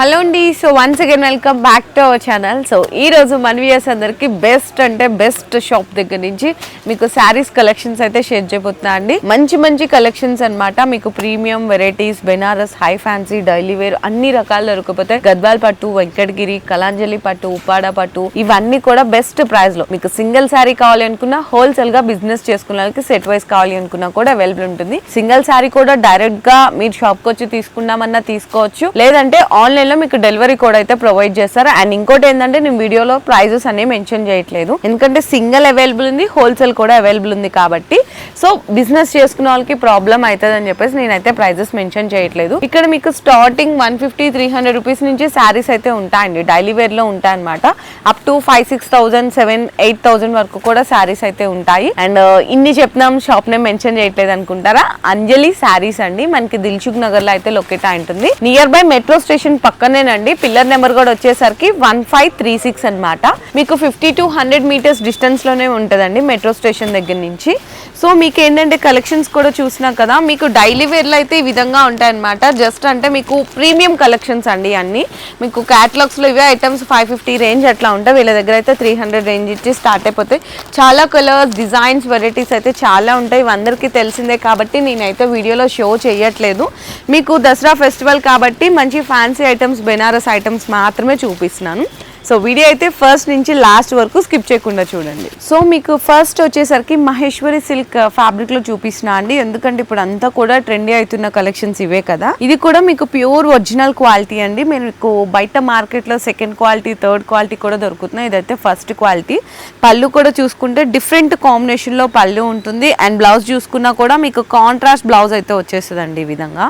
Hello అండి. So once again welcome back to our channel. So ఈరోజు మన viewers అందరికి బెస్ట్ అంటే బెస్ట్ షాప్ దగ్గర నుంచి మీకు శారీస్ కలెక్షన్స్ అయితే షేర్ చేయబోతున్నా అండి. మంచి మంచి కలెక్షన్స్ అనమాట. మీకు premium varieties, Banaras, high fancy, daily wear అన్ని రకాలు దొరికిపోతాయి. గద్వాల్ పట్టు, వెంకటగిరి, కలాంజలి పట్టు, ఉపాడ పట్టు ఇవన్నీ కూడా బెస్ట్ ప్రైస్ లో మీకు సింగిల్ శారీ కావాలి అనుకున్నా, హోల్సేల్ గా బిజినెస్ చేసుకున్న వాళ్ళకి సెట్ వైస్ కావాలి అనుకున్నా కూడా అవైలబుల్ ఉంటుంది. సింగిల్ శారీ కూడా డైరెక్ట్ గా మీరు షాప్ కి వచ్చి తీసుకున్నామన్నా తీసుకోవచ్చు, లేదంటే ఆన్లైన్ లో మీకు డెలివరీ కోడ్ అయితే ప్రొవైడ్ చేస్తారు. అండ్ ఇంకోటి ఏంటంటే నేను వీడియోలో ప్రైజెస్ అనేవి మెన్షన్ చేయట్లేదు, ఎందుకంటే సింగిల్ అవైలబుల్ ఉంది, హోల్సేల్ కూడా అవైలబుల్ ఉంది కాబట్టి సో బిజినెస్ చేసుకున్న వాళ్ళకి ప్రాబ్లం అవుతుంది అని చెప్పేసి నేనైతే ప్రైజెస్ మెన్షన్ చేయట్లేదు. ఇక్కడ మీకు స్టార్టింగ్ 150-300 రూపీస్ నుంచి శారీస్ అయితే ఉంటాయండి. డైలీ వేర్ లో ఉంటాయి అనమాట. అప్ టు 5,000-6,000, 7,000-8,000 వరకు కూడా శారీస్ అయితే ఉంటాయి. అండ్ ఇన్ని చెప్తున్నాం, షాప్ నేమ్ మెన్షన్ చేయట్లేదు అనుకుంటారా? అంజలి శారీస్ అండి. మనకి దిల్సుఖ్ నగర్ లో అయితే లొకేట్ అయి ఉంటుంది. నియర్ బై మెట్రో స్టేషన్ పక్కనేనండి. పిల్లర్ నెంబర్ కూడా వచ్చేసరికి 1536 అనమాట. మీకు 50-100 మీటర్స్ డిస్టెన్స్ లోనే ఉంటుందండి మెట్రో స్టేషన్ దగ్గర నుంచి. సో మీకు ఏంటంటే కలెక్షన్స్ కూడా చూసినా కదా, మీకు డైలీ వేర్ లో అయితే ఈ విధంగా ఉంటాయన్నమాట. జస్ట్ అంటే మీకు ప్రీమియం కలెక్షన్స్ అండి అన్ని. మీకు క్యాటలాగ్స్ లో ఇవే ఐటమ్స్ 550 రేంజ్ అట్లా ఉంటాయి. వీళ్ళ దగ్గర అయితే 300 రేంజ్ ఇచ్చి స్టార్ట్ అయిపోతాయి. చాలా కలర్స్, డిజైన్స్, వెరైటీస్ అయితే చాలా ఉంటాయి. ఇవి అందరికీ తెలిసిందే కాబట్టి నేనైతే వీడియోలో షో చేయట్లేదు. మీకు దసరా ఫెస్టివల్ కాబట్టి మంచి ఫ్యాన్సీ ఐటమ్స్, బెనారస్ ఐటమ్స్ మాత్రమే చూపిస్తున్నాను. సో వీడియో అయితే ఫస్ట్ నుంచి లాస్ట్ వరకు స్కిప్ చేయకుండా చూడండి. సో మీకు ఫస్ట్ వచ్చేసరికి మహేశ్వరి సిల్క్ ఫ్యాబ్రిక్ లో చూపిస్తున్నా అండి, ఎందుకంటే ఇప్పుడు అంతా కూడా ట్రెండీ అవుతున్న కలెక్షన్స్ ఇవే కదా. ఇది కూడా మీకు ప్యూర్ ఒరిజినల్ క్వాలిటీ అండి. మీకు బయట మార్కెట్ లో సెకండ్ క్వాలిటీ, థర్డ్ క్వాలిటీ కూడా దొరుకుతున్నాయి. ఇదైతే ఫస్ట్ క్వాలిటీ. పళ్ళు కూడా చూసుకుంటే డిఫరెంట్ కాంబినేషన్ లో పళ్ళు ఉంటుంది. అండ్ బ్లౌజ్ చూసుకున్నా కూడా మీకు కాంట్రాస్ట్ బ్లౌజ్ అయితే వచ్చేస్తుందండి ఈ విధంగా.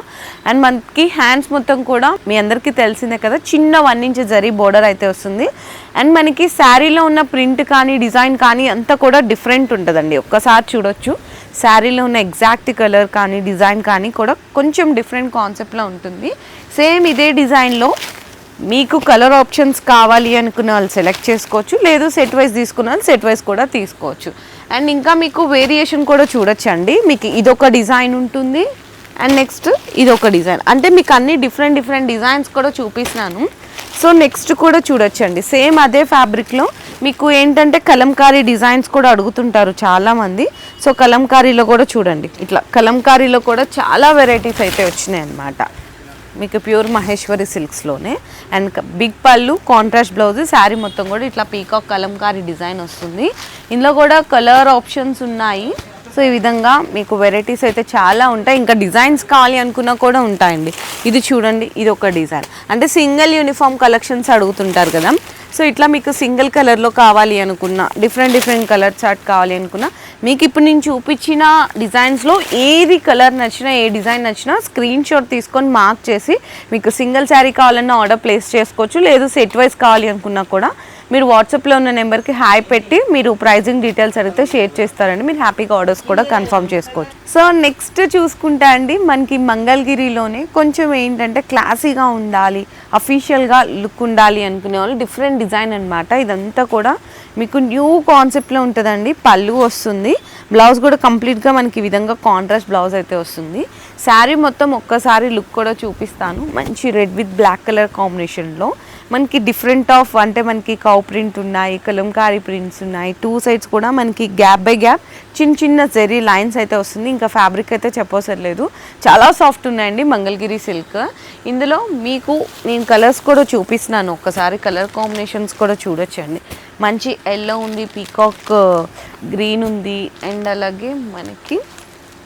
అండ్ మనకి హ్యాండ్స్ మొత్తం కూడా మీ అందరికీ తెలిసిందే కదా, చిన్న 1 ఇంచ్ జరీ బోర్డర్ అయితే వస్తుంది. అండ్ మనకి శారీలో ఉన్న ప్రింట్ కానీ, డిజైన్ కానీ అంతా కూడా డిఫరెంట్ ఉంటుందండి. ఒక్కసారి చూడొచ్చు, శారీలో ఉన్న ఎగ్జాక్ట్ కలర్ కానీ, డిజైన్ కానీ కూడా కొంచెం డిఫరెంట్ కాన్సెప్ట్లో ఉంటుంది. సేమ్ ఇదే డిజైన్లో మీకు కలర్ ఆప్షన్స్ కావాలి అనుకున్న వాళ్ళు సెలెక్ట్ చేసుకోవచ్చు, లేదు సెట్ వైజ్ తీసుకున్న వాళ్ళు సెట్ వైజ్ కూడా తీసుకోవచ్చు. అండ్ ఇంకా మీకు వేరియేషన్ కూడా చూడొచ్చండి. మీకు ఇదొక డిజైన్ ఉంటుంది, అండ్ నెక్స్ట్ ఇదొక డిజైన్. అంటే మీకు అన్ని డిఫరెంట్ డిజైన్స్ కూడా చూపిస్తున్నాను. సో నెక్స్ట్ కూడా చూడొచ్చండి, సేమ్ అదే ఫ్యాబ్రిక్లో మీకు ఏంటంటే కలంకారీ డిజైన్స్ కూడా అడుగుతుంటారు చాలామంది. సో కలంకారీలో కూడా చూడండి, ఇట్లా కలంకారీలో కూడా చాలా వెరైటీస్ అయితే వచ్చినాయి అన్నమాట. మీకు ప్యూర్ మహేశ్వరి సిల్క్స్లోనే. అండ్ బిగ్ పళ్ళు, కాంట్రాస్ట్ బ్లౌజ్, శారీ మొత్తం కూడా ఇట్లా పీకాక్ కలంకారీ డిజైన్ వస్తుంది. ఇందులో కూడా కలర్ ఆప్షన్స్ ఉన్నాయి. సో ఈ విధంగా మీకు వెరైటీస్ అయితే చాలా ఉంటాయి. ఇంకా డిజైన్స్ కావాలి అనుకున్నా కూడా ఉంటాయండి. ఇది చూడండి, ఇది ఒక డిజైన్. అంటే సింగిల్ యూనిఫామ్ కలెక్షన్స్ అడుగుతుంటారు కదా, సో ఇట్లా మీకు సింగిల్ కలర్లో కావాలి అనుకున్నా, డిఫరెంట్ కలర్ చార్ట్ కావాలి అనుకున్నా, మీకు ఇప్పుడు నేను చూపించిన డిజైన్స్లో ఏది కలర్ నచ్చినా, ఏ డిజైన్ నచ్చినా స్క్రీన్ షాట్ తీసుకొని మార్క్ చేసి మీకు సింగిల్ శారీ కావాలన్నా ఆర్డర్ ప్లేస్ చేసుకోవచ్చు, లేదు సెట్ వైజ్ కావాలి అనుకున్నా కూడా మీరు వాట్సాప్లో ఉన్న నెంబర్కి హాయ్ పెట్టి మీరు ప్రైజింగ్ డీటెయిల్స్ అడిగితే షేర్ చేస్తారండి. మీరు హ్యాపీగా ఆర్డర్స్ కూడా కన్ఫర్మ్ చేసుకోవచ్చు. సో నెక్స్ట్ చూసుకుంటా అండి, మనకి మంగళగిరిలోనే కొంచెం ఏంటంటే క్లాసీగా ఉండాలి, అఫీషియల్గా లుక్ ఉండాలి అనుకునే వాళ్ళు డిఫరెంట్ డిజైన్ అనమాట. ఇదంతా కూడా మీకు న్యూ కాన్సెప్ట్లో ఉంటుందండి. పళ్ళు వస్తుంది, బ్లౌజ్ కూడా కంప్లీట్గా మనకి ఈ విధంగా కాంట్రాస్ట్ బ్లౌజ్ అయితే వస్తుంది. శారీ మొత్తం ఒక్కసారి లుక్ కూడా చూపిస్తాను. మంచి రెడ్ విత్ బ్లాక్ కలర్ కాంబినేషన్లో మనకి డిఫరెంట్ ఆఫ్ అంటే మనకి కౌ ప్రింట్ ఉన్నాయి, కలంకారీ ప్రింట్స్ ఉన్నాయి. 2 సైడ్స్ కూడా మనకి గ్యాప్ బై గ్యాప్ చిన్న జెరీ లైన్స్ అయితే వస్తుంది. ఇంకా ఫ్యాబ్రిక్ అయితే చెప్పవసరలేదు, చాలా సాఫ్ట్ ఉన్నాయండి మంగళగిరి సిల్క్. ఇందులో మీకు నేను కలర్స్ కూడా చూపిస్తున్నాను, ఒక్కసారి కలర్ కాంబినేషన్స్ కూడా చూడొచ్చండి. మంచి ఎల్లో ఉంది, పీకాక్ గ్రీన్ ఉంది, అండ్ అలాగే మనకి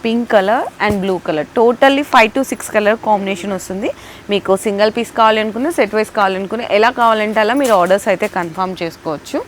pink colour and blue colour, totally 5 to 6 colour combination వస్తుంది. మీకు సింగిల్ పీస్ కావాలనుకున్నా, సెట్ వైస్ కావాలనుకున్నా, ఎలా కావాలంటే అలా మీరు ఆర్డర్స్ అయితే కన్ఫర్మ్ చేసుకోవచ్చు.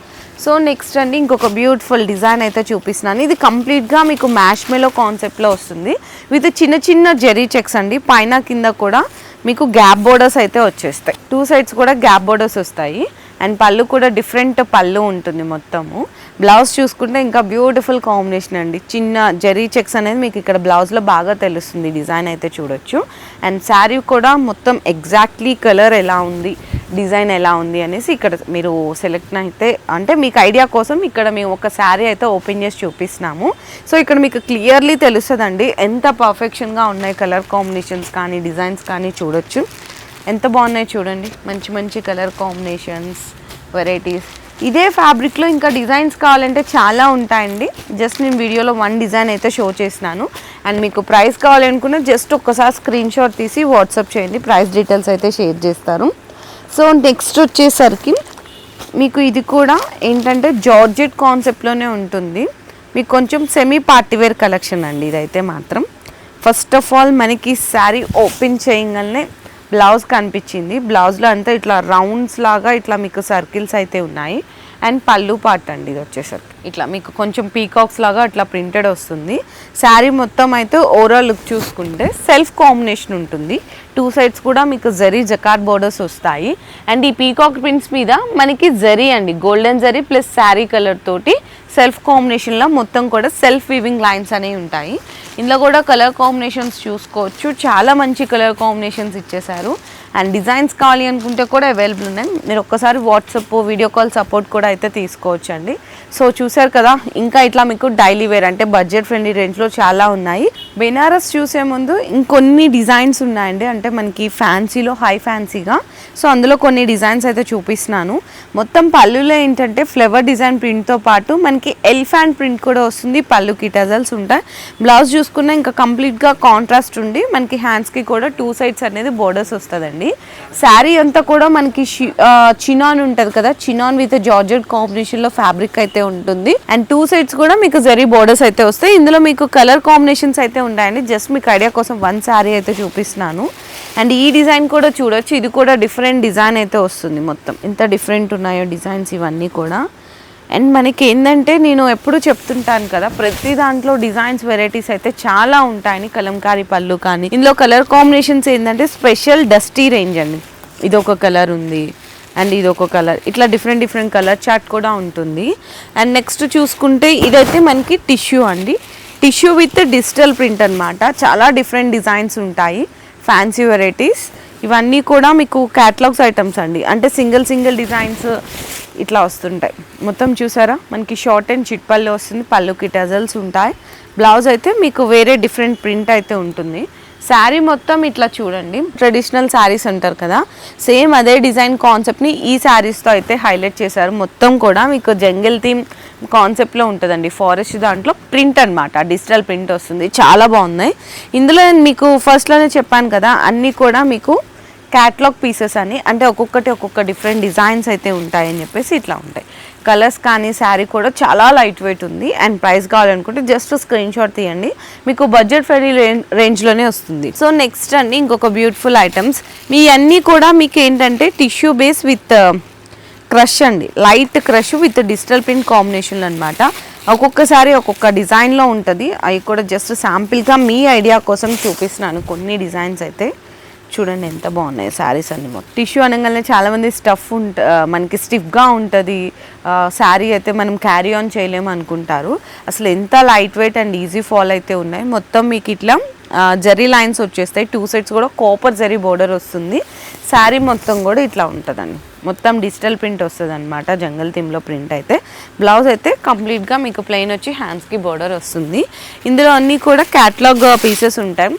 సో నెక్స్ట్ అండి ఇంకొక బ్యూటిఫుల్ డిజైన్ అయితే చూపిస్తున్నాను. ఇది కంప్లీట్గా మీకు మ్యాష్ మెలో కాన్సెప్ట్లో వస్తుంది విత్ చిన్న జెరీ చెక్స్ అండి. పైన కింద కూడా మీకు గ్యాప్ బోర్డర్స్ అయితే వచ్చేస్తాయి. 2 సైడ్స్ కూడా గ్యాప్ బోర్డర్స్ వస్తాయి. అండ్ పళ్ళు కూడా డిఫరెంట్ పళ్ళు ఉంటుంది మొత్తము. బ్లౌజ్ చూసుకుంటే ఇంకా బ్యూటిఫుల్ కాంబినేషన్ అండి. చిన్న జెరీ చెక్స్ అనేది మీకు ఇక్కడ బ్లౌజ్లో బాగా తెలుస్తుంది, డిజైన్ అయితే చూడొచ్చు. అండ్ శారీ కూడా మొత్తం ఎగ్జాక్ట్లీ కలర్ ఎలా ఉంది, డిజైన్ ఎలా ఉంది అనేసి ఇక్కడ మీరు సెలెక్ట్ అయితే, అంటే మీకు ఐడియా కోసం ఇక్కడ మేము ఒక శారీ అయితే ఓపెన్ చేసి చూపిస్తున్నాము. సో ఇక్కడ మీకు క్లియర్లీ తెలుస్తుందండి ఎంత పర్ఫెక్షన్గా ఉన్నాయి కలర్ కాంబినేషన్స్ కానీ, డిజైన్స్ కానీ చూడొచ్చు. ఎంత బాగున్నాయి చూడండి, మంచి మంచి కలర్ కాంబినేషన్స్, వెరైటీస్. ఇదే ఫ్యాబ్రిక్లో ఇంకా డిజైన్స్ కావాలంటే చాలా ఉంటాయండి. జస్ట్ నేను వీడియోలో 1 డిజైన్ అయితే షో చేసినాను. అండ్ మీకు ప్రైస్ కావాలనుకున్న జస్ట్ ఒక్కసారి స్క్రీన్ షాట్ తీసి వాట్సాప్ చేయండి, ప్రైస్ డీటెయిల్స్ అయితే షేర్ చేస్తారు. సో నెక్స్ట్ వచ్చేసరికి మీకు ఇది కూడా ఏంటంటే జార్జెట్ కాన్సెప్ట్లోనే ఉంటుంది. మీకు కొంచెం సెమీ పార్టీవేర్ కలెక్షన్ అండి ఇదైతే మాత్రం. ఫస్ట్ ఆఫ్ ఆల్ మనకి శారీ ఓపెన్ చేయగానే బ్లౌజ్ కనిపించింది. బ్లౌజ్లో అంతా ఇట్లా రౌండ్స్ లాగా ఇట్లా మీకు సర్కిల్స్ అయితే ఉన్నాయి. అండ్ పళ్ళు పార్ట్ అండి ఇది వచ్చేసరికి ఇట్లా మీకు కొంచెం పీకాక్స్ లాగా అట్లా ప్రింటెడ్ వస్తుంది. శారీ మొత్తం అయితే ఓవరాల్ లుక్ చూసుకుంటే సెల్ఫ్ కాంబినేషన్ ఉంటుంది. 2 సైడ్స్ కూడా మీకు జరీ జకాట్ బోర్డర్స్ వస్తాయి. అండ్ ఈ పీకాక్ ప్రింట్స్ మీద మనకి జరీ అండి, golden zari plus sari colour తోటి సెల్ఫ్ కాంబినేషన్లో మొత్తం కూడా సెల్ఫ్ వీవింగ్ లైన్స్ అనేవి ఉంటాయి. ఇందులో కూడా కలర్ కాంబినేషన్స్ చూసుకోవచ్చు, చాలా మంచి కలర్ కాంబినేషన్స్ ఇచ్చేసారు. అండ్ డిజైన్స్ కావాలి అనుకుంటే కూడా అవైలబుల్ ఉన్నాయి. మీరు ఒక్కసారి వాట్సాప్ వీడియో కాల్ సపోర్ట్ కూడా అయితే తీసుకోవచ్చు అండి. సో చూసారు కదా, ఇంకా ఇట్లా మీకు డైలీ వేర్ అంటే బడ్జెట్ ఫ్రెండ్లీ రేంజ్లో చాలా ఉన్నాయి. బెనారస్ చూసే ముందు ఇంకొన్ని డిజైన్స్ ఉన్నాయండి, అంటే మనకి ఫ్యాన్సీలో హై ఫ్యాన్సీగా. సో అందులో కొన్ని డిజైన్స్ అయితే చూపిస్తున్నాను. మొత్తం పళ్ళులో ఏంటంటే ఫ్లవర్ డిజైన్ ప్రింట్తో పాటు మనకి ఎలిఫెంట్ ప్రింట్ కూడా వస్తుంది. పళ్ళుకి టజల్స్ ఉంటాయి. బ్లౌజ్ చూసుకున్న ఇంకా కంప్లీట్గా కాంట్రాస్ట్ ఉండి మనకి హ్యాండ్స్కి కూడా 2 సైడ్స్ అనేది బోర్డర్స్ వస్తుందండి. శారీ అంతా కూడా మనకి చినాన్ ఉంటుంది కదా, చినాన్ విత్ జార్జెట్ కాంబినేషన్లో ఫ్యాబ్రిక్ అయితే ఉంటుంది. అండ్ 2 సైడ్స్ కూడా మీకు జరీ బోర్డర్స్ అయితే వస్తాయి. ఇందులో మీకు కలర్ కాంబినేషన్స్ అయితే ఉంటాయండి. జస్ట్ మీకు ఐడియా కోసం 1 శారీ అయితే చూపిస్తున్నాను. అండ్ ఈ డిజైన్ కూడా చూడొచ్చు, ఇది కూడా డిఫరెంట్ డిజైన్ అయితే వస్తుంది. మొత్తం ఎంత డిఫరెంట్ ఉన్నాయో డిజైన్స్ ఇవన్నీ కూడా. అండ్ మనకి ఏంటంటే నేను ఎప్పుడు చెప్తుంటాను కదా, ప్రతి దాంట్లో డిజైన్స్ వెరైటీస్ అయితే చాలా ఉంటాయని. కలంకారీ పళ్ళు కానీ ఇందులో కలర్ కాంబినేషన్స్ ఏంటంటే స్పెషల్ డస్టీ రేంజ్ అండి. ఇది ఒక కలర్ ఉంది అండ్ ఇది ఒక కలర్, ఇట్లా డిఫరెంట్ కలర్ చార్ట్ కూడా ఉంటుంది. అండ్ నెక్స్ట్ చూసుకుంటే ఇదైతే మనకి టిష్యూ అండి, టిష్యూ విత్ డిజిటల్ ప్రింట్ అనమాట. చాలా డిఫరెంట్ డిజైన్స్ ఉంటాయి, ఫ్యాన్సీ వెరైటీస్. ఇవన్నీ కూడా మీకు క్యాటలాగ్స్ ఐటమ్స్ అండి, అంటే సింగిల్ డిజైన్స్ ఇట్లా వస్తుంటాయి. మొత్తం చూసారా, మనకి షార్ట్ అండ్ చిట్ పళ్ళు వస్తుంది, పళ్ళుకి టజల్స్ ఉంటాయి. బ్లౌజ్ అయితే మీకు వేరే డిఫరెంట్ ప్రింట్ అయితే ఉంటుంది. శారీ మొత్తం ఇట్లా చూడండి, ట్రెడిషనల్ శారీస్ అంటారు కదా, సేమ్ అదే డిజైన్ కాన్సెప్ట్ని ఈ శారీస్తో అయితే హైలైట్ చేశారు. మొత్తం కూడా మీకు జంగిల్ థీమ్ కాన్సెప్ట్లో ఉంటుందండి, ఫారెస్ట్ దాంట్లో ప్రింట్ అనమాట, డిజిటల్ ప్రింట్ వస్తుంది. చాలా బాగున్నాయి. ఇందులో మీకు ఫస్ట్లోనే చెప్పాను కదా, అన్నీ కూడా మీకు క్యాటలాగ్ పీసెస్ అని, అంటే ఒక్కొక్క డిఫరెంట్ డిజైన్స్ అయితే ఉంటాయని చెప్పేసి ఇట్లా ఉంటాయి. కలర్స్ కానీ శారీ కూడా చాలా లైట్ వెయిట్ ఉంది. అండ్ ప్రైస్ కావాలనుకుంటే జస్ట్ స్క్రీన్ షాట్ తీయండి, మీకు బడ్జెట్ ఫ్రెండ్లీ రేంజ్లోనే వస్తుంది. సో నెక్స్ట్ అండి ఇంకొక బ్యూటిఫుల్ ఐటమ్స్. మీ అన్నీ కూడా మీకు ఏంటంటే టిష్యూ బేస్ విత్ క్రష్ అండి, light crush with digital print combination అనమాట. ఒక్కొక్కసారి ఒక్కొక్క డిజైన్లో ఉంటుంది. అవి కూడా జస్ట్ శాంపిల్గా మీ ఐడియా కోసం చూపిస్తున్నాను కొన్ని డిజైన్స్ అయితే. చూడండి ఎంత బాగున్నాయి శారీస్ అన్ని. మొత్తం టిష్యూ అనగానే చాలామంది మనకి స్టిఫ్గా ఉంటుంది శారీ అయితే మనం క్యారీ ఆన్ చేయలేము అనుకుంటారు. అసలు ఎంత light weight and easy fall అయితే ఉన్నాయి. మొత్తం మీకు ఇట్లా జరీ లైన్స్ వచ్చేస్తాయి. 2 సైడ్స్ కూడా కాపర్ జరీ బోర్డర్ వస్తుంది. శారీ మొత్తం కూడా ఇట్లా ఉంటుందండి, మొత్తం డిజిటల్ ప్రింట్ వస్తుంది అనమాట, జంగల్ థీమ్లో ప్రింట్ అయితే. బ్లౌజ్ అయితే కంప్లీట్గా మీకు ప్లెయిన్ వచ్చి హ్యాండ్స్కి బోర్డర్ వస్తుంది. ఇందులో అన్నీ కూడా క్యాటలాగ్ పీసెస్ ఉంటాయి.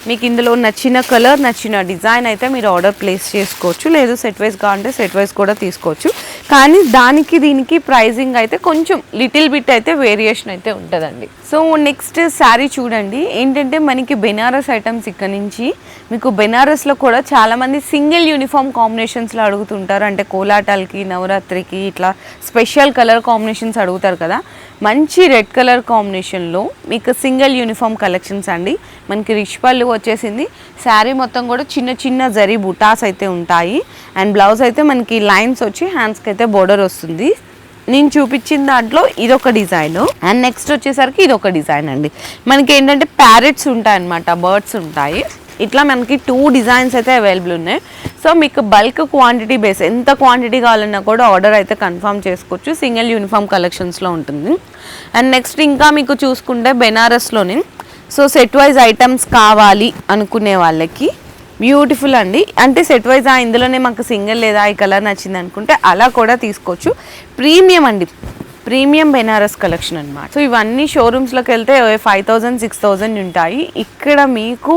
మీకు ఇందులో నచ్చిన కలర్ నచ్చిన డిజైన్ అయితే మీరు ఆర్డర్ ప్లేస్ చేసుకోవచ్చు, లేదు సెట్ వైజ్ కావాలంటే సెట్ వైజ్ కూడా తీసుకోవచ్చు. కానీ దానికి దీనికి ప్రైజింగ్ అయితే కొంచెం లిటిల్ బిట్ అయితే వేరియేషన్ అయితే ఉంటుందండి. సో నెక్స్ట్ శారీ చూడండి, ఏంటంటే మనకి బెనారస్ ఐటమ్స్ ఇక్కడ నుంచి మీకు బెనారస్లో కూడా చాలామంది సింగిల్ యూనిఫామ్ కాంబినేషన్స్లో అడుగుతుంటారు, అంటే కోలాటాలకి నవరాత్రికి ఇట్లా స్పెషల్ కలర్ కాంబినేషన్స్ అడుగుతారు కదా. మంచి రెడ్ కలర్ కాంబినేషన్లో మీకు సింగిల్ యూనిఫామ్ కలెక్షన్స్ అండి. మనకి రిచ్ పళ్ళు వచ్చేసింది. శారీ మొత్తం కూడా చిన్న జరీ బుటాస్ అయితే ఉంటాయి. అండ్ బ్లౌజ్ అయితే మనకి లైన్స్ వచ్చి హ్యాండ్స్కి అయితే బోర్డర్ వస్తుంది. నేను చూపించిన దాంట్లో ఇదొక డిజైన్ అండ్ నెక్స్ట్ వచ్చేసరికి ఇదొక డిజైన్ అండి. మనకి ఏంటంటే ప్యారెట్స్ ఉంటాయి అన్నమాట, బర్డ్స్ ఉంటాయి. ఇట్లా మనకి 2 డిజైన్స్ అయితే అవైలబుల్ ఉన్నాయి. సో మీకు బల్క్ క్వాంటిటీ బేస్ ఎంత క్వాంటిటీ కావాలన్నా కూడా ఆర్డర్ అయితే కన్ఫర్మ్ చేసుకోవచ్చు. సింగిల్ యూనిఫామ్ కలెక్షన్స్లో ఉంటుంది. అండ్ నెక్స్ట్ ఇంకా మీకు చూసుకుంటే బెనారస్లోనే సో సెట్ వైజ్ ఐటమ్స్ కావాలి అనుకునే వాళ్ళకి బ్యూటిఫుల్ అండి, అంటే సెట్ వైజ్ ఇందులోనే మాకు సింగిల్ లేదా ఈ కలర్ నచ్చింది అనుకుంటే అలా కూడా తీసుకోవచ్చు. ప్రీమియం అండి, ప్రీమియం బెనారస్ కలెక్షన్ అనమాట. సో ఇవన్నీ షోరూమ్స్లోకి వెళ్తే 5,000 6,000 ఉంటాయి. ఇక్కడ మీకు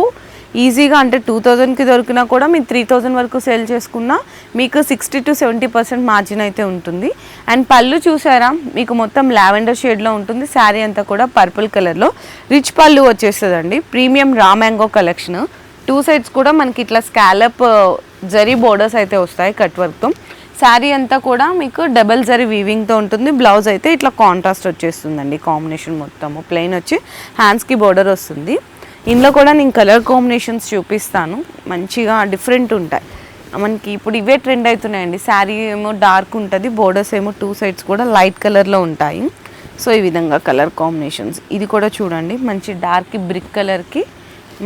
ఈజీగా అంటే 2000కి దొరికినా కూడా మీరు 3000 వరకు సేల్ చేసుకున్నా మీకు 60 to 70% మార్జిన్ అయితే ఉంటుంది. అండ్ పళ్ళు చూసారా మీకు మొత్తం లావెండర్ షేడ్లో ఉంటుంది. శారీ అంతా కూడా పర్పుల్ కలర్లో రిచ్ పళ్ళు వచ్చేస్తుందండి. Premium raw mango collection. 2 sides కూడా మనకి ఇట్లా స్కాలప్ జరీ బోర్డర్స్ అయితే వస్తాయి కట్ వర్క్తో. శారీ అంతా కూడా మీకు డబల్ జరీ వీవింగ్తో ఉంటుంది. బ్లౌజ్ అయితే ఇట్లా కాంట్రాస్ట్ వచ్చేస్తుందండి. కాంబినేషన్ మొత్తము ప్లెయిన్ వచ్చి హ్యాండ్స్కి బోర్డర్ వస్తుంది. ఇందులో కూడా నేను కలర్ కాంబినేషన్స్ చూపిస్తాను, మంచిగా డిఫరెంట్ ఉంటాయి. మనకి ఇప్పుడు ఇవే ట్రెండ్ అవుతున్నాయండి. శారీ ఏమో డార్క్ ఉంటుంది, బోర్డర్స్ ఏమో 2 సైడ్స్ కూడా లైట్ కలర్లో ఉంటాయి. సో ఈ విధంగా కలర్ కాంబినేషన్స్. ఇది కూడా చూడండి మంచి డార్క్ బ్రిక్ కలర్కి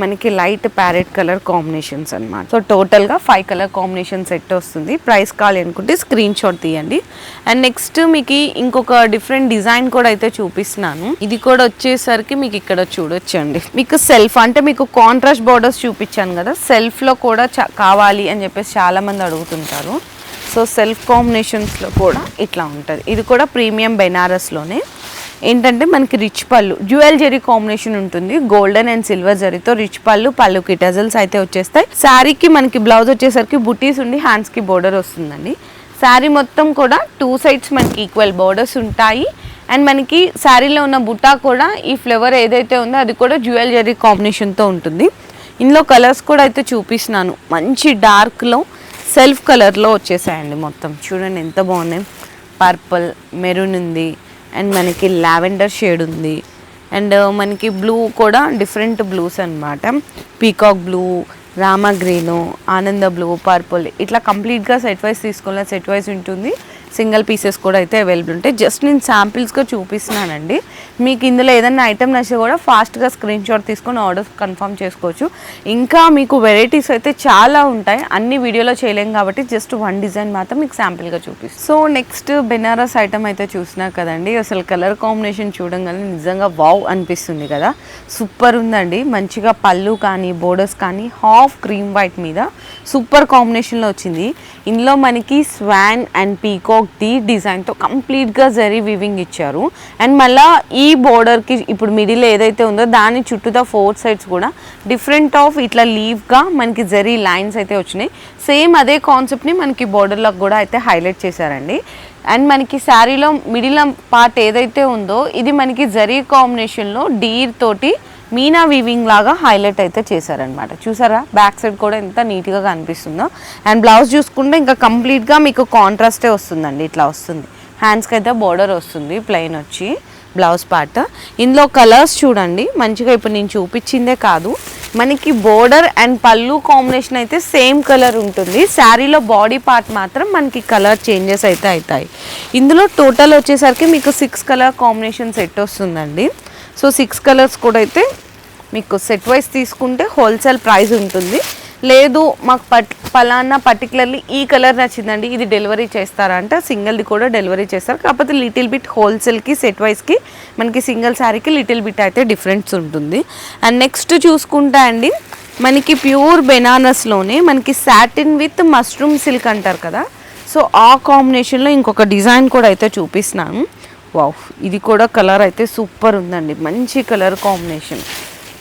మనకి లైట్ ప్యారెట్ కలర్ కాంబినేషన్స్ అన్నమాట. సో టోటల్గా 5 కలర్ కాంబినేషన్ సెట్ వస్తుంది. ప్రైస్ కావాలి అనుకుంటే స్క్రీన్ షాట్ తీయండి. అండ్ నెక్స్ట్ మీకు ఇంకొక డిఫరెంట్ డిజైన్ కూడా అయితే చూపిస్తున్నాను. ఇది కూడా వచ్చేసరికి మీకు ఇక్కడ చూడొచ్చండి. మీకు సెల్ఫ్ అంటే మీకు కాంట్రాస్ట్ బోర్డర్స్ చూపించాను కదా, సెల్ఫ్లో కూడా కావాలి అని చెప్పేసి చాలామంది అడుగుతుంటారు. సో సెల్ఫ్ కాంబినేషన్స్లో కూడా ఇట్లా ఉంటుంది. ఇది కూడా ప్రీమియం బెనారస్లోనే ఏంటంటే మనకి రిచ్ పళ్ళు డ్యూయల్ జరీ కాంబినేషన్ ఉంటుంది. గోల్డెన్ అండ్ సిల్వర్ జరీతో రిచ్ పళ్ళుకి టజల్స్ అయితే వచ్చేస్తాయి. శారీకి మనకి బ్లౌజ్ వచ్చేసరికి బుటీస్ ఉండి హ్యాండ్స్కి బోర్డర్ వస్తుందండి. శారీ మొత్తం కూడా 2 సైడ్స్ మనకి ఈక్వల్ బోర్డర్స్ ఉంటాయి. అండ్ మనకి శారీలో ఉన్న బుట్టా కూడా ఈ ఫ్లవర్ ఏదైతే ఉందో అది కూడా డ్యూయల్ జరీ కాంబినేషన్తో ఉంటుంది. ఇందులో కలర్స్ కూడా అయితే చూపిస్తున్నాను. మంచి డార్క్లో సెల్ఫ్ కలర్లో వచ్చేసాయండి. మొత్తం చూడండి ఎంత బాగున్నాయి. పర్పుల్, మెరూన్ ఉంది అండ్ మనకి లావెండర్ షేడ్ ఉంది. అండ్ మనకి బ్లూ కూడా డిఫరెంట్ బ్లూస్ అన్నమాట. పీకాక్ బ్లూ, రామా గ్రీను, ఆనంద బ్లూ, పర్పుల్ ఇట్లా కంప్లీట్గా సెట్ వైజ్ తీసుకున్న సెట్ వైజ్ ఉంటుంది. సింగిల్ పీసెస్ కూడా అయితే అవైలబుల్ ఉంటాయి. జస్ట్ నేను శాంపిల్స్గా చూపిస్తున్నానండి. మీకు ఇందులో ఏదైనా ఐటమ్ నచ్చితే కూడా ఫాస్ట్గా స్క్రీన్ షాట్ తీసుకొని ఆర్డర్ కన్ఫర్మ్ చేసుకోవచ్చు. ఇంకా మీకు వెరైటీస్ అయితే చాలా ఉంటాయి, అన్ని వీడియోలో చేయలేం కాబట్టి జస్ట్ 1 డిజైన్ మాత్రం మీకు శాంపిల్గా చూపిస్తాను. సో నెక్స్ట్ బెనారస్ ఐటమ్ అయితే చూసినా కదండి. అసలు కలర్ కాంబినేషన్ చూడంగానే నిజంగా వావ్ అనిపిస్తుంది కదా. సూపర్ ఉందండి. మంచిగా పళ్ళు కానీ బోర్డర్స్ కానీ హాఫ్ క్రీమ్ వైట్ మీద సూపర్ కాంబినేషన్లో వచ్చింది. ఇందులో మనకి స్వాన్ అండ్ పీకాక్ ది డిజైన్తో కంప్లీట్గా జరీ వీవింగ్ ఇచ్చారు. అండ్ మళ్ళీ ఈ బోర్డర్కి ఇప్పుడు మిడిల్ ఏదైతే ఉందో దాని చుట్టూతా 4 సైడ్స్ కూడా డిఫరెంట్ ఆఫ్ ఇట్లా లీవ్గా మనకి జరీ లైన్స్ అయితే వచ్చినాయి. సేమ్ అదే కాన్సెప్ట్ని మనకి బోర్డర్లకు కూడా అయితే హైలైట్ చేశారండి. అండ్ మనకి శారీలో మిడిల్ పార్ట్ ఏదైతే ఉందో ఇది మనకి జరీ కాంబినేషన్లో డీర్ తోటి మీనా వీవింగ్ లాగా హైలైట్ అయితే చేశారనమాట. చూసారా బ్యాక్ సైడ్ కూడా ఎంత నీట్గా కనిపిస్తుందో. అండ్ బ్లౌజ్ చూసుకుంటే ఇంకా కంప్లీట్గా మీకు కాంట్రాస్టే వస్తుందండి. ఇట్లా వస్తుంది. హ్యాండ్స్కి అయితే బోర్డర్ వస్తుంది ప్లెయిన్ వచ్చి బ్లౌజ్ పార్ట్. ఇందులో కలర్స్ చూడండి మంచిగా. ఇప్పుడు నేను చూపించిందే కాదు, మనకి బోర్డర్ అండ్ పళ్ళు కాంబినేషన్ అయితే సేమ్ కలర్ ఉంటుంది. శారీలో బాడీ పార్ట్ మాత్రం మనకి కలర్ చేంజెస్ అయితే అవుతాయి. ఇందులో టోటల్ వచ్చేసరికి మీకు 6 కలర్ కాంబినేషన్ సెట్ వస్తుందండి. సో 6 కలర్స్ కూడా అయితే మీకు సెట్ వైజ్ తీసుకుంటే హోల్సేల్ ప్రైస్ ఉంటుంది. లేదు మాకు పలానా పర్టికులర్లీ ఈ కలర్ నచ్చిందండి ఇది డెలివరీ చేస్తారా అంటే సింగిల్ది కూడా డెలివరీ చేస్తారు. కాకపోతే లిటిల్ బిట్ హోల్సేల్కి సెట్ వైజ్కి మనకి సింగిల్ శారీకి లిటిల్ బిట్ అయితే డిఫరెన్స్ ఉంటుంది. అండ్ నెక్స్ట్ చూసుకుంటా అండి మనకి ప్యూర్ బెనారస్లోనే మనకి సాటిన్ విత్ మష్రూమ్ సిల్క్ అంటారు కదా. సో ఆ కాంబినేషన్లో ఇంకొక డిజైన్ కూడా అయితే చూపిస్తున్నాను. వావ్, ఇది కూడా కలర్ అయితే సూపర్ ఉందండి. మంచి కలర్ కాంబినేషన్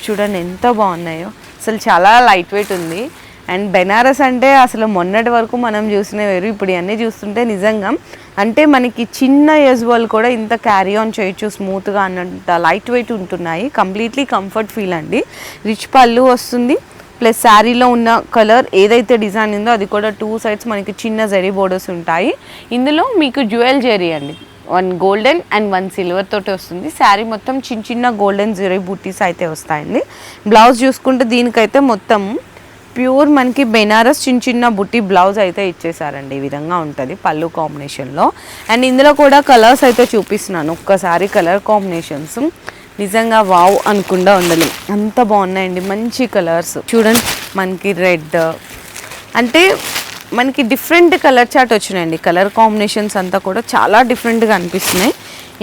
చూడండి ఎంత బాగున్నాయో. అసలు చాలా లైట్ వెయిట్ ఉంది. అండ్ బెనారస్ అంటే అసలు మొన్నటి వరకు మనం చూసిన వేరు, ఇప్పుడు ఇవన్నీ చూస్తుంటే నిజంగా అంటే మనకి చిన్న ఏజ్ వాళ్ళు కూడా ఇంత క్యారీ ఆన్ చేయొచ్చు స్మూత్గా అన్నంత లైట్ వెయిట్ ఉంటున్నాయి. కంప్లీట్లీ కంఫర్ట్ ఫీల్ అండి. రిచ్ పళ్ళు వస్తుంది ప్లస్ శారీలో ఉన్న కలర్ ఏదైతే డిజైన్ ఉందో అది కూడా 2 సైడ్స్ మనకి చిన్న జరీ బోర్డర్స్ ఉంటాయి. ఇందులో మీకు జ్యువెల్ జరీ అండి, 1 గోల్డెన్ అండ్ 1 సిల్వర్ తోటి వస్తుంది. శారీ మొత్తం చిన్న చిన్న గోల్డెన్ జరీ బూటీస్ అయితే వస్తాయండి. బ్లౌజ్ చూసుకుంటే దీనికైతే మొత్తం ప్యూర్ మనకి బెనారస్ చిన్న చిన్న బుట్టి బ్లౌజ్ అయితే ఇచ్చేసారండి. ఈ విధంగా ఉంటుంది పళ్ళు కాంబినేషన్లో. అండ్ ఇందులో కూడా కలర్స్ అయితే చూపిస్తున్నాను. ఒక్కసారి కలర్ కాంబినేషన్స్ నిజంగా వావ్ అనుకుండా ఉండదు, అంత బాగున్నాయండి. మంచి కలర్స్ చూడండి. మనకి రెడ్ అంటే మనకి డిఫరెంట్ కలర్ చార్ట్ వచ్చినాయండి. కలర్ కాంబినేషన్స్ అంతా కూడా చాలా డిఫరెంట్గా అనిపిస్తున్నాయి.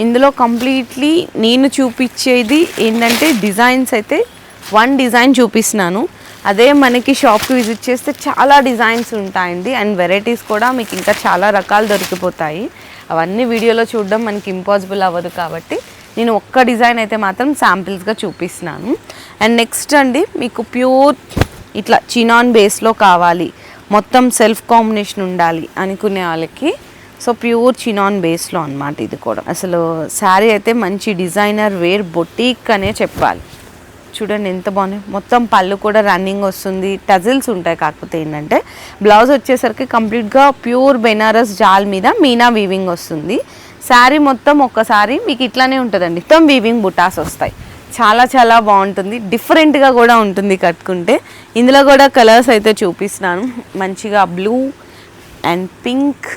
ఇందులో కంప్లీట్లీ నేను చూపించేది ఏంటంటే డిజైన్స్ అయితే 1 డిజైన్ చూపిస్తున్నాను. అదే మనకి షాప్కి విజిట్ చేస్తే చాలా డిజైన్స్ ఉంటాయండి. అండ్ వెరైటీస్ కూడా మీకు ఇంకా చాలా రకాలు దొరికిపోతాయి. అవన్నీ వీడియోలో చూడడం మనకి ఇంపాసిబుల్ అవ్వదు కాబట్టి నేను ఒక్క డిజైన్ అయితే మాత్రం శాంపిల్స్గా చూపిస్తున్నాను. అండ్ నెక్స్ట్ అండి మీకు ప్యూర్ ఇట్లా చినాన్ బేస్లో కావాలి, మొత్తం సెల్ఫ్ కాంబినేషన్ ఉండాలి అనుకునే వాళ్ళకి సో ప్యూర్ చినాన్ బేస్లో అనమాట. ఇది కూడా అసలు శారీ అయితే మంచి డిజైనర్ వేర్ బొటీక్ అనే చెప్పాలి. చూడండి ఎంత బాగుంది. మొత్తం పళ్ళు కూడా రన్నింగ్ వస్తుంది, టజిల్స్ ఉంటాయి. కాకపోతే ఏంటంటే బ్లౌజ్ వచ్చేసరికి కంప్లీట్గా ప్యూర్ బెనారస్ జాల్ మీద మీనా వీవింగ్ వస్తుంది. శారీ మొత్తం ఒక్కసారి మీకు ఇట్లానే ఉంటుందండి, మొత్తం వీవింగ్ బుటాస్ వస్తాయి. చాలా చాలా బాగుంటుంది, డిఫరెంట్గా కూడా ఉంటుంది కట్టుకుంటే. ఇందులో కూడా కలర్స్ అయితే చూపిస్తున్నాను. మంచిగా బ్లూ అండ్ పింక్,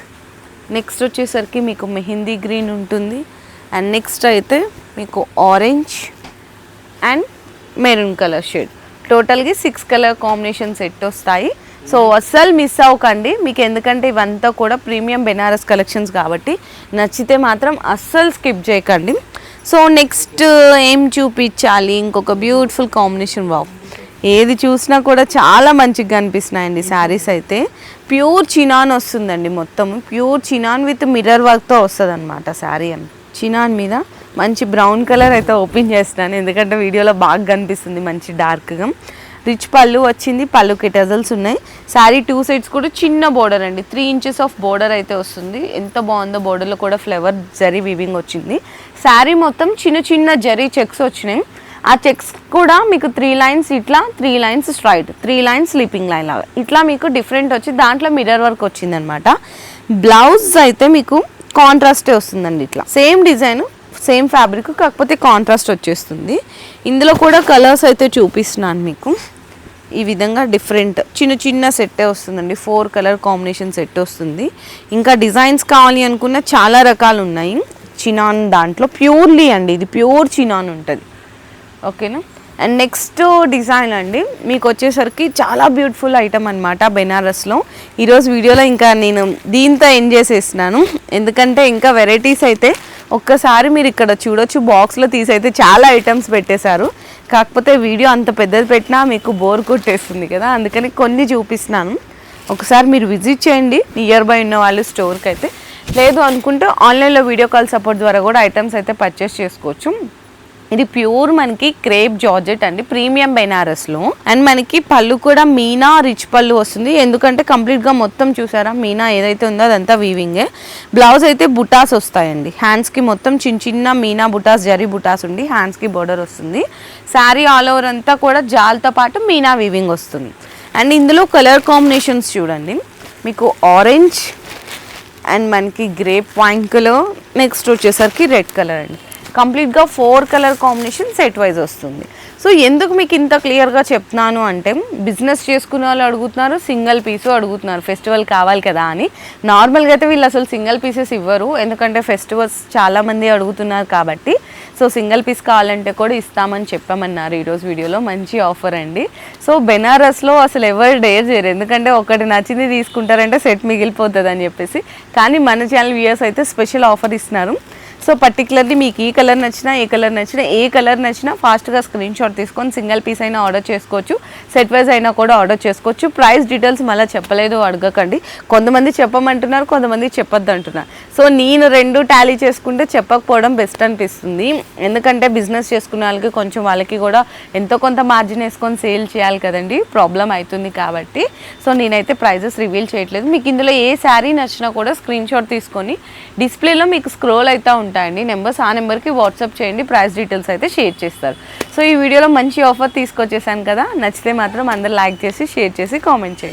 నెక్స్ట్ వచ్చేసరికి మీకు మెహందీ గ్రీన్ ఉంటుంది, అండ్ నెక్స్ట్ అయితే మీకు orange and maroon colour shade. టోటల్గా 6 కలర్ కాంబినేషన్ సెట్ వస్తాయి. సో అస్సలు మిస్ అవ్వకండి మీకు, ఎందుకంటే ఇవంతా కూడా ప్రీమియం బెనారస్ కలెక్షన్స్ కాబట్టి నచ్చితే మాత్రం అస్సలు స్కిప్ చేయకండి. సో నెక్స్ట్ ఏం చూపించాలి, ఇంకొక బ్యూటిఫుల్ కాంబినేషన్. వావ్, ఏది చూసినా కూడా చాలా మంచిగా అనిపిస్తున్నాయండి శారీస్ అయితే. ప్యూర్ చినాన్ వస్తుందండి, మొత్తం ప్యూర్ చినాన్ విత్ మిర్రర్ వర్క్తో వస్తుంది అనమాట శారీ. చినాన్ మీద మంచి బ్రౌన్ కలర్ అయితే ఓపెన్ చేస్తున్నాను, ఎందుకంటే వీడియోలో బాగా కనిపిస్తుంది మంచి డార్క్గా. రిచ్ పళ్ళు వచ్చింది, పళ్ళుకి టజల్స్ ఉన్నాయి. శారీ 2 సైడ్స్ కూడా చిన్న బోర్డర్ అండి, 3 ఇంచెస్ ఆఫ్ బోర్డర్ అయితే వస్తుంది. ఎంత బాగుందో, బోర్డర్లో కూడా ఫ్లవర్ జరీ వీవింగ్ వచ్చింది. శారీ మొత్తం చిన్న చిన్న జరీ చెక్స్ వచ్చినాయి. ఆ చెక్స్ కూడా మీకు 3 లైన్స్ ఇట్లా, 3 lines straight, 3 lines sleeping line లాగా ఇట్లా మీకు డిఫరెంట్ వచ్చి దాంట్లో మిర్రర్ వర్క్ వచ్చింది అనమాట. బ్లౌజ్ అయితే మీకు కాంట్రాస్టే వస్తుందండి, ఇట్లా సేమ్ డిజైన్ సేమ్ ఫ్యాబ్రిక్ కాకపోతే కాంట్రాస్ట్ వచ్చేస్తుంది. ఇందులో కూడా కలర్స్ అయితే చూపిస్తున్నాను మీకు. ఈ విధంగా డిఫరెంట్ చిన్న చిన్న సెట్టే వస్తుందండి, 4 కలర్ కాంబినేషన్ సెట్ వస్తుంది. ఇంకా డిజైన్స్ కావాలి అనుకున్న చాలా రకాలు ఉన్నాయి. చినాన్ దాంట్లో ప్యూర్లీ అండి, ఇది ప్యూర్ చినాన్ ఉంటుంది. ఓకేనా. అండ్ నెక్స్ట్ డిజైన్ అండి మీకు వచ్చేసరికి చాలా బ్యూటిఫుల్ ఐటమ్ అనమాట బెనారస్లో. ఈరోజు వీడియోలో ఇంకా నేను దీంతో ఎండ్ చేసేస్తున్నాను, ఎందుకంటే ఇంకా వెరైటీస్ అయితే ఒక్కసారి మీరు ఇక్కడ చూడొచ్చు. బాక్స్లో తీసైతే చాలా ఐటమ్స్ పెట్టేశారు, కాకపోతే వీడియో అంత పెద్దది పెట్టినా మీకు బోర్ కొట్టేస్తుంది కదా, అందుకని కొన్ని చూపిస్తున్నాను. ఒకసారి మీరు విజిట్ చేయండి నియర్ బై ఉన్న వాళ్ళు స్టోర్కి అయితే. లేదు అనుకుంటే ఆన్లైన్లో వీడియో కాల్ సపోర్ట్ ద్వారా కూడా ఐటమ్స్ అయితే పర్చేస్ చేసుకోవచ్చు. ఇది ప్యూర్ మనకి క్రేప్ జార్జెట్ అండి, ప్రీమియం బెనారస్లో. అండ్ మనకి పళ్ళు కూడా మీనా రిచ్ పళ్ళు వస్తుంది, ఎందుకంటే కంప్లీట్గా మొత్తం చూసారా మీనా ఏదైతే ఉందో అదంతా వీవింగే. బ్లౌజ్ అయితే బుటాస్ వస్తాయండి, హ్యాండ్స్కి మొత్తం చిన్న చిన్న మీనా బుటాస్, జరీ బుటాస్ ఉండి హ్యాండ్స్కి బోర్డర్ వస్తుంది. శారీ ఆల్ ఓవర్ అంతా కూడా జాల్తో పాటు మీనా వీవింగ్ వస్తుంది. అండ్ ఇందులో కలర్ కాంబినేషన్స్ చూడండి, మీకు ఆరెంజ్ అండ్ మనకి గ్రేప్ వైన్ కలర్, నెక్స్ట్ వచ్చేసరికి రెడ్ కలర్ అండి. కంప్లీట్గా 4 కలర్ కాంబినేషన్ సెట్ వైజ్ వస్తుంది. సో ఎందుకు మీకు ఇంత క్లియర్గా చెప్తున్నాను అంటే, బిజినెస్ చేసుకునే వాళ్ళు అడుగుతున్నారు, సింగిల్ పీసు అడుగుతున్నారు, ఫెస్టివల్ కావాలి కదా అని. నార్మల్గా అయితే వీళ్ళు అసలు సింగిల్ పీసెస్ ఇవ్వరు, ఎందుకంటే ఫెస్టివల్స్ చాలామంది అడుగుతున్నారు కాబట్టి. సో సింగిల్ పీస్ కావాలంటే కూడా ఇస్తామని చెప్పామన్నారు ఈరోజు వీడియోలో. మంచి ఆఫర్ అండి. సో బెనారస్లో అసలు ఎవరు డేర్ చేయరు, ఎందుకంటే ఒకటి నచ్చింది తీసుకుంటారంటే సెట్ మిగిలిపోతుంది అని చెప్పేసి. కానీ మన ఛానల్ వ్యూయర్స్ అయితే స్పెషల్ ఆఫర్ ఇస్తున్నారు. సో పర్టికులర్లీ మీకు ఈ కలర్ నచ్చినా, ఏ కలర్ నచ్చినా ఫాస్ట్గా స్క్రీన్ షాట్ తీసుకొని సింగిల్ పీస్ అయినా ఆర్డర్ చేసుకోవచ్చు, సెట్ వైజ్ అయినా కూడా ఆర్డర్ చేసుకోవచ్చు. ప్రైస్ డీటెయిల్స్ మళ్ళీ చెప్పలేదు అడగకండి, కొంతమంది చెప్పమంటున్నారు, కొంతమంది చెప్పొద్దు అంటున్నారు. సో నేను 2 టాలీ చేసుకుంటే చెప్పకపోవడం బెస్ట్ అనిపిస్తుంది, ఎందుకంటే బిజినెస్ చేసుకునే వాళ్ళకి కొంచెం వాళ్ళకి కూడా ఎంతో కొంత మార్జిన్ వేసుకొని సేల్ చేయాలి కదండి, ప్రాబ్లం అవుతుంది కాబట్టి. సో నేనైతే ప్రైజెస్ రివీల్ చేయట్లేదు. మీకు ఇందులో ఏ శారీ నచ్చినా కూడా స్క్రీన్ షాట్ తీసుకొని డిస్ప్లేలో మీకు స్క్రోల్ అవుతూ ఉంటాయండి నెంబర్స్, ఆ నెంబర్కి వాట్సాప్ చేయండి, ప్రైస్ డీటెయిల్స్ అయితే షేర్ చేస్తారు. సో ఈ వీడియోలో మంచి ఆఫర్ తీసుకొచ్చేసాను కదా, నచ్చితే మాత్రం అందరూ లైక్ చేసి, షేర్ చేసి, కామెంట్ చేయండి.